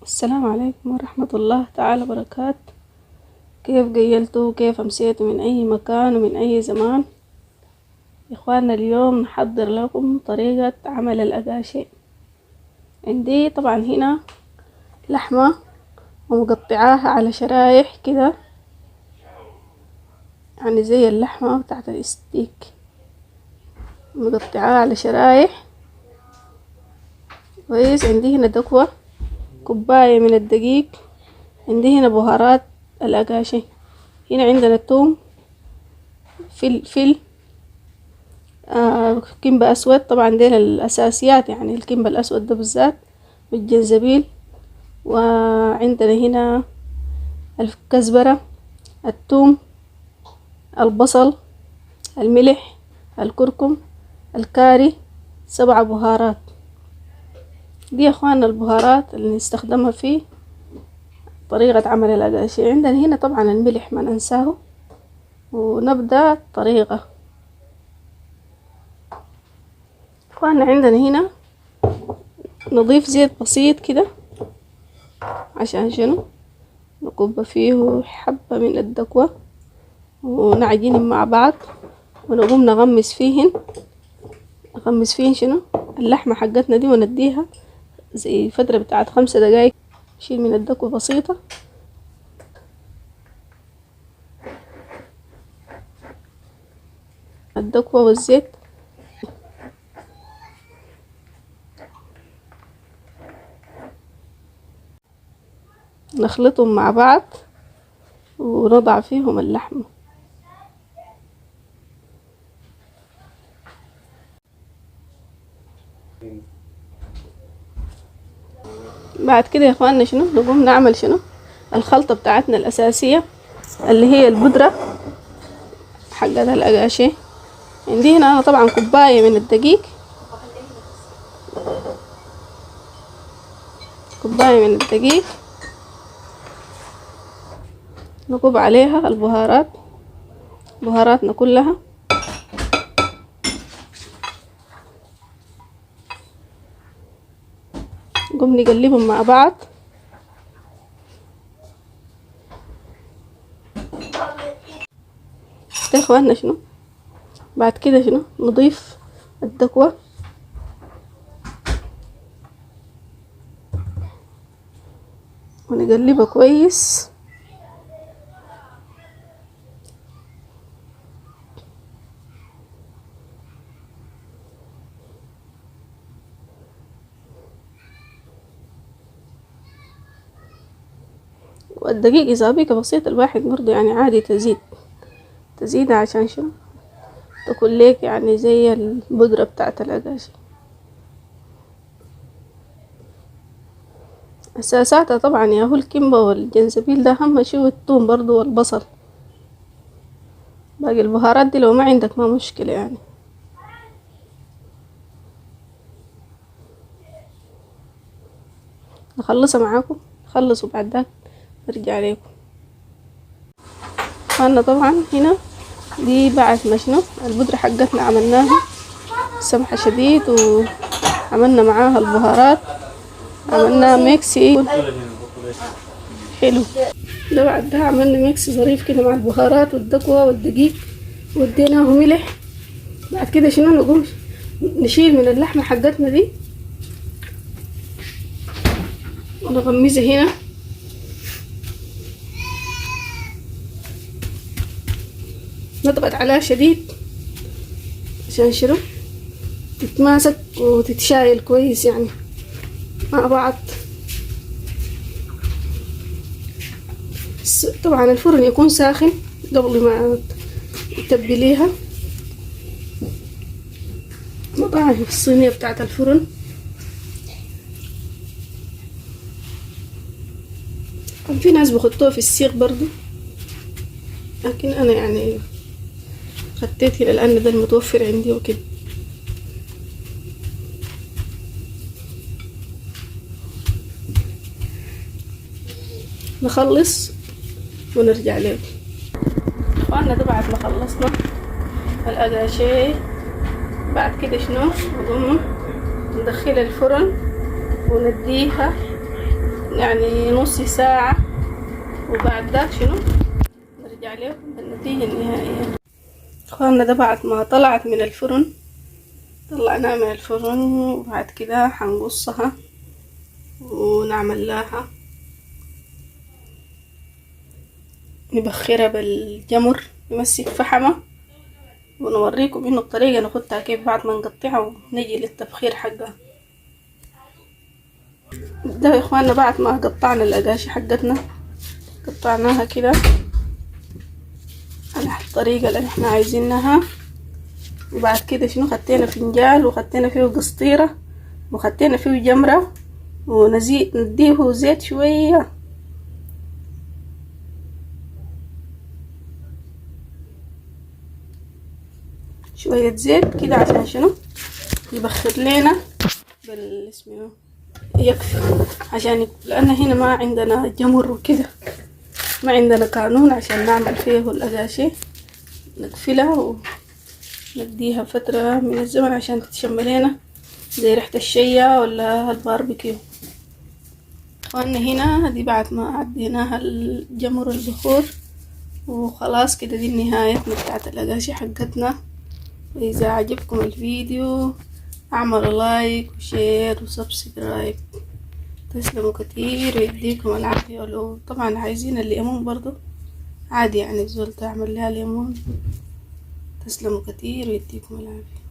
السلام عليكم ورحمة الله تعالى وبركاته. كيف قيلتوا؟ كيف أمسيتوا من أي مكان ومن أي زمان؟ يا إخواننا اليوم نحضر لكم طريقة عمل الأقاشي. عندي طبعا هنا لحمة ومقطعاها على شرايح كده، يعني زي اللحمة بتاعت الستيك، مقطعاها على شرايح كويس. عندي هنا دكوة، كوباية من الدقيق، عندي هنا بهارات الأقاشي، هنا عندنا الثوم، فلفل، كمبة أسود، طبعا ديل الأساسيات، يعني الكمبة الأسود ده بالذات، والجنزبيل، وعندنا هنا الكزبرة، الثوم، البصل، الملح، الكركم، الكاري، 7 بهارات. دي يا اخواننا البهارات اللي نستخدمها في طريقة عمل الأقاشي. عندنا هنا طبعا الملح ما ننساه، ونبدأ الطريقة. اخواننا عندنا هنا نضيف زيت بسيط كده، عشان شنو؟ نكب فيه حبة من الدكوة ونعجنهم مع بعض، ونقوم نغمس فيهن شنو؟ اللحمة حقتنا دي، ونديها زي فترة بتاعت 5 دقايق. نشيل من الدكوة بسيطة، الدكوة والزيت، نخلطهم مع بعض ونضع فيهم اللحمة. بعد كده يا اخواننا شنو؟ نقوم نعمل شنو؟ الخلطة بتاعتنا الأساسية اللي هي البودرة حقتها الأقاشي. عندي هنا أنا طبعا كوباية من الدقيق، نكب عليها البهارات، بهاراتنا كلها، نقوم نقلبهم مع بعض. يا اخواننا شنو؟ بعد كده شنو؟ نضيف الدكوة ونقلبها كويس. والدقيق إذا بيك بسيط الواحد برضو يعني عادي تزيد عشان شنو؟ تكون ليك يعني زي البودرة بتاعت الأقاشي. أساساتها طبعا يا هو الكمبة والجنزبيل، ده أهم شي، والثوم برضو والبصل. باقي البهارات دي لو ما عندك ما مشكلة يعني. نخلصها معاكم، نخلص وبعد ذاك نرجع لكم. انا طبعا هنا دي بعد ما شنو البودرة حقتنا عملناها سمحة شديد، وعملنا معاها البهارات، عملنا ميكس حلو. ده بعد ده عملنا ميكس ظريف كده مع البهارات والدقوة والدقيق، وديناه ملح. بعد كده شنو؟ نقوم نشيل من اللحمة حقتنا دي ونغمزها هنا، نضغط عليها شديد عشان شنو؟ تتماسك وتتشايل كويس يعني مع بعض. طبعا الفرن يكون ساخن قبل ما تتبليها. نضعها في الصينية بتاعت الفرن. في ناس بخطوها في السيخ برضو، لكن انا يعني خطيت كده لان ده المتوفر عندي وكده. نخلص ونرجع لكم. اخواننا ده بعد ما خلصنا الأقاشي، بعد كده شنو؟ نقوم ندخلها الفرن ونديها يعني نص ساعة، وبعد ذاك شنو نرجع لكم بالنتيجة النهائية. اخواننا ده بعد ما طلعت من الفرن، طلعناها من الفرن، وبعد كده هنقصها ونعمل لها نبخرها بالجمر، نمسك فحمة ونوريكم انه الطريقة ناخدها كيف بعد ما نقطعها ونجي للتبخير حقها. ده يا اخواننا بعد ما قطعنا الاقاشي حقتنا، قطعناها كده على الطريقة اللي احنا عايزينها. وبعد كده شنو خدينا فنجال وخدينا فيه قسطيرة وخدينا فيه جمرة، نديه زيت شوية، شوية زيت كده عشان شنو يبخر لنا بالاسمه يكفي، عشان لان هنا ما عندنا جمر وكده، ما عندنا قانون عشان نعمل فيه الاقاشي. نقفلها ونديها فترة من الزمن عشان تتشم لنا زي ريحة الشيا ولا الباربيكيو. وانا هنا دي بعد ما عديناها الجمر البخور وخلاص كده، دي النهاية بتاعت الاقاشي حقتنا. واذا عجبكم الفيديو اعملوا لايك وشير وسبسكرايب، تسلموا كتير ويديكم العافية. ولو طبعا عايزين الليمون برضو عادي، يعني الزول تعمل لها ليمون. تسلموا كتير ويديكم العافية.